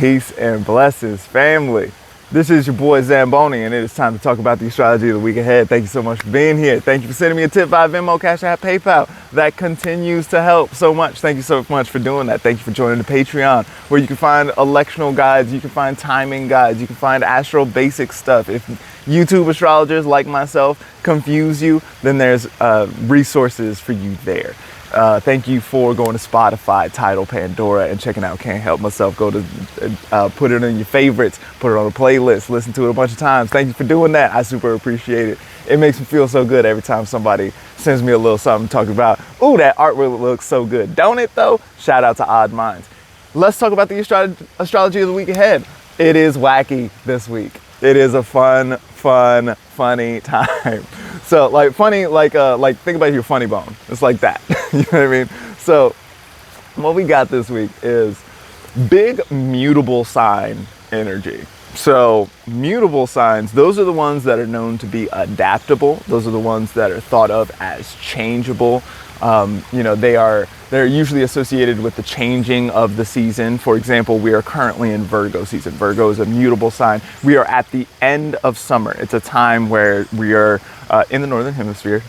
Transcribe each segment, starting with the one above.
Peace and blessings, family. This is your boy Zamboni, and it is time to talk about the astrology of the week ahead. Thank you so much for being here. Thank you for sending me a tip via Venmo, Cash App, PayPal. That continues to help so much. Thank you so much for doing that. Thank you for joining the Patreon, where you can find electional guides, you can find timing guides, you can find astro basic stuff. If YouTube astrologers like myself confuse you, then there's resources for you there. Thank you for going to Spotify, Tidal, Pandora, and checking out Can't Help Myself. Go to put it in your favorites, put it on a playlist, listen to it a bunch of times. Thank you for doing that. I super appreciate it. It makes me feel so good every time somebody sends me a little something talking about, ooh, that artwork looks so good. Don't it though? Shout out to Odd Minds. Let's talk about the astrology of the week ahead. It is wacky this week. It is a funny time. So like funny, like think about your funny bone. It's like that. You know what I mean? So what we got this week is big mutable sign energy. So mutable signs, those are the ones that are known to be adaptable. Those are the ones that are thought of as changeable. They're usually associated with the changing of the season. For example, we are currently in Virgo season. Virgo is a mutable sign. We are at the end of summer. It's a time where we are in the Northern Hemisphere,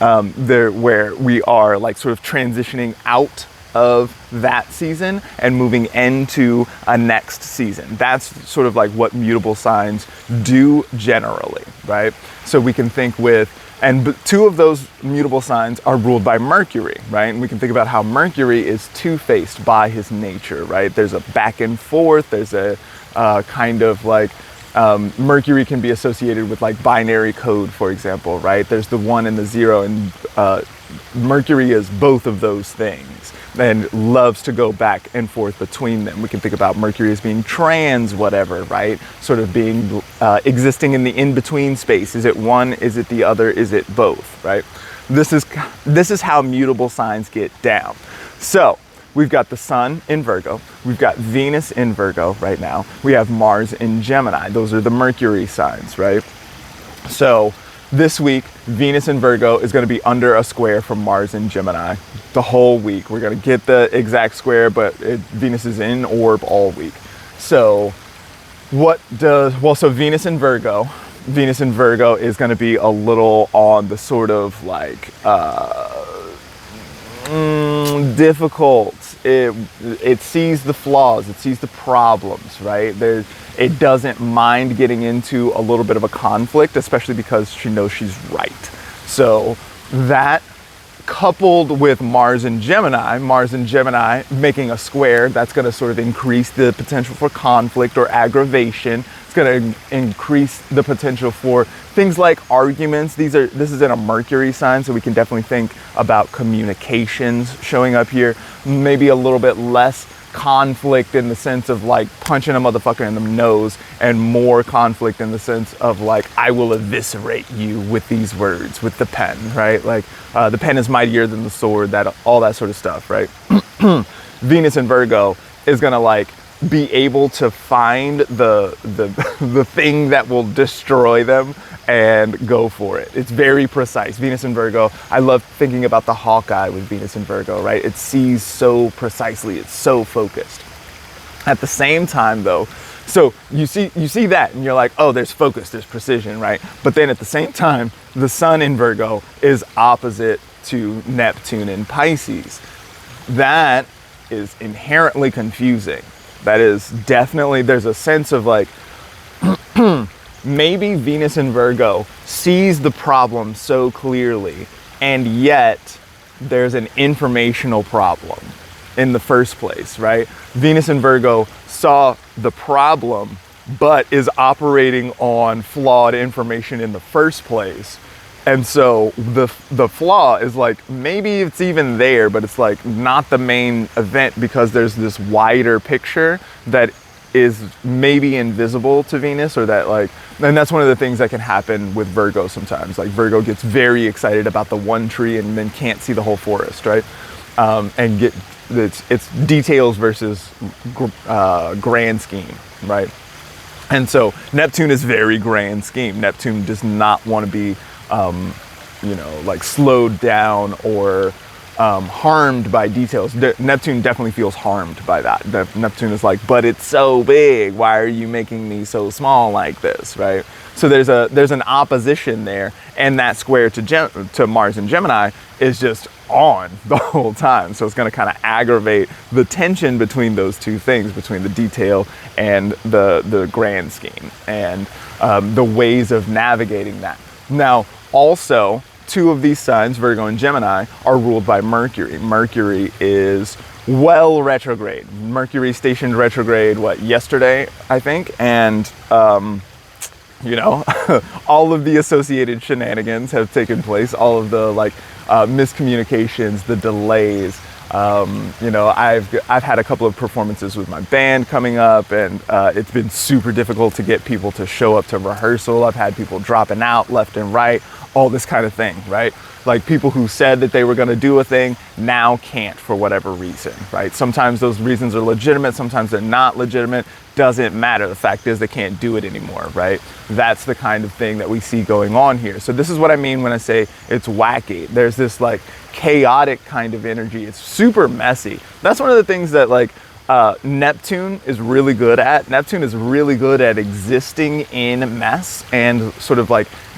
where we are like sort of transitioning out of that season and moving into a next season. That's sort of like what mutable signs do generally, right? So we can think two of those mutable signs are ruled by Mercury, right? And we can think about how Mercury is two-faced by his nature, right? There's a back and forth, there's a kind of like, Mercury can be associated with like binary code, for example, right? There's the 1 and the 0, and Mercury is both of those things and loves to go back and forth between them. We can think about Mercury as being trans whatever, right? Sort of being existing in the in-between space. Is it one? Is it the other? Is it both, right? This is how mutable signs get down. So we've got the Sun in Virgo. We've got Venus in Virgo right now. We have Mars in Gemini. Those are the Mercury signs, right? So this week, Venus in Virgo is going to be under a square from Mars in Gemini the whole week. We're going to get the exact square, but Venus is in orb all week. So so Venus in Virgo is going to be a little on the sort of like difficult. It sees the flaws, it sees the problems, right? It doesn't mind getting into a little bit of a conflict, especially because she knows she's right. So that coupled with Mars and Gemini making a square, that's going to sort of increase the potential for conflict or aggravation. It's going to increase the potential for things like arguments. This is in a Mercury sign, so we can definitely think about communications showing up here. Maybe a little bit less conflict in the sense of like punching a motherfucker in the nose, and more conflict in the sense of like, I will eviscerate you with these words, with the pen, right? Like the pen is mightier than the sword, all that sort of stuff, right? Venus in Virgo is gonna like be able to find the thing that will destroy them and go for it. It's very precise. Venus in Virgo, I love thinking about the Hawkeye with Venus in Virgo, right? It sees so precisely, it's so focused. At the same time though, so you see that and you're like, oh, there's focus, there's precision, right? But then at the same time, the Sun in Virgo is opposite to Neptune in Pisces. That is inherently confusing. That is definitely, there's a sense of like, maybe Venus in Virgo sees the problem so clearly, and yet there's an informational problem in the first place, right? Venus in Virgo saw the problem, but is operating on flawed information in the first place. And so the flaw is like, maybe it's even there, but it's like not the main event, because there's this wider picture that is maybe invisible to Venus, or that like, and that's one of the things that can happen with Virgo sometimes. Like Virgo gets very excited about the one tree and then can't see the whole forest, right? And it's details versus grand scheme, right? And so Neptune is very grand scheme. Neptune does not want to be like slowed down or harmed by details. Neptune definitely feels harmed by that. Neptune is like, but it's so big. Why are you making me so small like this, right? So there's an opposition there, and that square to Mars and Gemini is just on the whole time. So it's going to kind of aggravate the tension between those two things, between the detail and the grand scheme, and the ways of navigating that. Now, also, two of these signs, Virgo and Gemini, are ruled by Mercury. Mercury is well retrograde. Mercury stationed retrograde, yesterday, I think? And, all of the associated shenanigans have taken place, all of the miscommunications, the delays. I've had a couple of performances with my band coming up, and it's been super difficult to get people to show up to rehearsal. I've had people dropping out left and right, all this kind of thing, right? Like people who said that they were going to do a thing now can't for whatever reason, right? Sometimes those reasons are legitimate, sometimes they're not legitimate. Doesn't matter. The fact is they can't do it anymore, right? That's the kind of thing that we see going on here. So this is what I mean when I say it's wacky. There's this chaotic kind of energy. It's super messy. That's one of the things that Neptune is really good at. Neptune is really good at existing in mess and sort of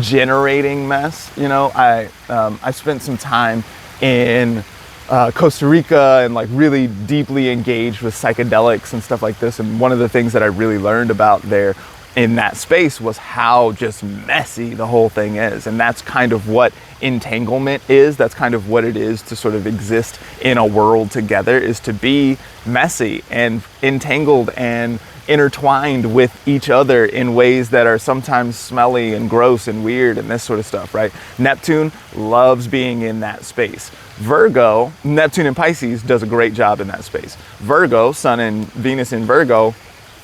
generating mess. I spent some time in Costa Rica and really deeply engaged with psychedelics and stuff like this. And one of the things that I really learned about there in that space was how just messy the whole thing is. And that's kind of what entanglement is. That's kind of what it is to sort of exist in a world together, is to be messy and entangled and intertwined with each other in ways that are sometimes smelly and gross and weird and this sort of stuff, right? Neptune loves being in that space. Virgo, Neptune in Pisces does a great job in that space. Virgo, Sun and Venus in Virgo,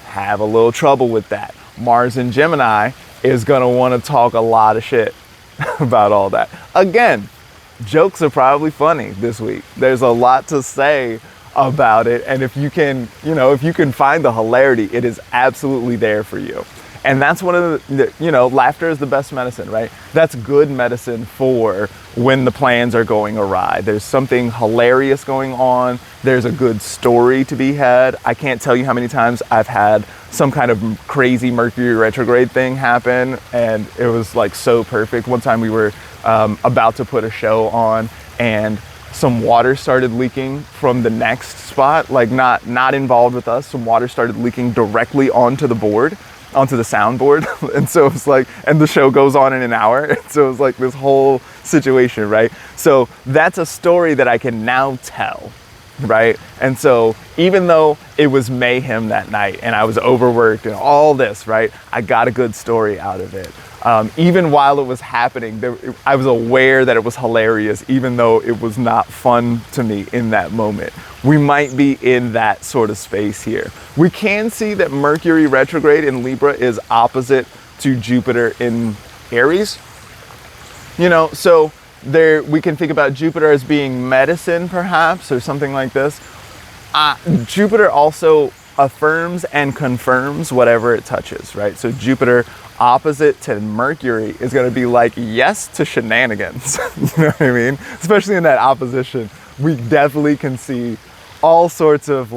have a little trouble with that. Mars in Gemini is gonna wanna talk a lot of shit about all that. Again, jokes are probably funny this week. There's a lot to say about it, and if you can find the hilarity, it is absolutely there for you. And that's one of the, laughter is the best medicine, right? That's good medicine for when the plans are going awry. There's something hilarious going on. There's a good story to be had. I can't tell you how many times I've had some kind of crazy Mercury retrograde thing happen, and it was so perfect. One time we were about to put a show on, and some water started leaking from the next spot, not involved with us. Some water started leaking directly onto the soundboard. And so it's and the show goes on in an hour. And so it's this whole situation, right? So that's a story that I can now tell, right? And so even though it was mayhem that night and I was overworked and all this, right? I got a good story out of it. Even while it was happening, I was aware that it was hilarious, even though it was not fun to me in that moment. We might be in that sort of space here. We can see that Mercury retrograde in Libra is opposite to Jupiter in Aries. So we can think about Jupiter as being medicine, perhaps, or something like this. Jupiter also affirms and confirms whatever it touches, right? So Jupiter opposite to Mercury is going to be yes to shenanigans. You know what I mean? Especially in that opposition, we definitely can see all sorts of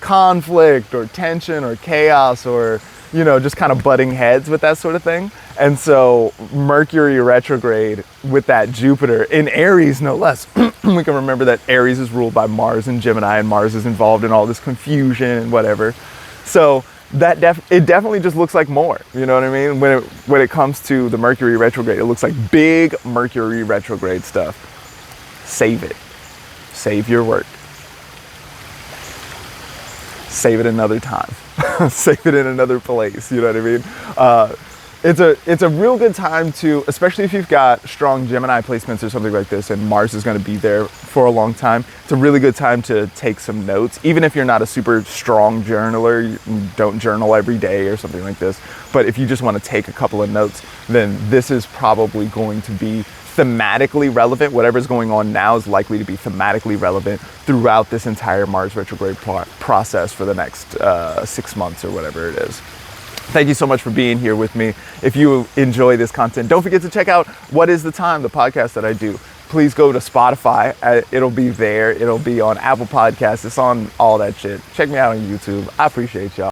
conflict or tension or chaos or, just kind of butting heads with that sort of thing. And so Mercury retrograde with that Jupiter in Aries, no less. We can remember that Aries is ruled by Mars and Gemini, and Mars is involved in all this confusion and whatever. So that it definitely just looks like more, you know what I mean? When it comes to the Mercury retrograde, it looks like big Mercury retrograde stuff. Save it. Save your work. Save it another time. Save it in another place, you know what I mean? It's a real good time to, especially if you've got strong Gemini placements or something like this, and Mars is going to be there for a long time. It's a really good time to take some notes, even if you're not a super strong journaler. You don't journal every day or something like this. But if you just want to take a couple of notes, then this is probably going to be thematically relevant. Whatever's going on now is likely to be thematically relevant throughout this entire Mars retrograde process for the next 6 months or whatever it is. Thank you so much for being here with me. If you enjoy this content, don't forget to check out What is the Time, the podcast that I do. please go to Spotify. It'll be there. It'll be on Apple Podcasts. It's on all that shit. Check me out on YouTube. I appreciate y'all.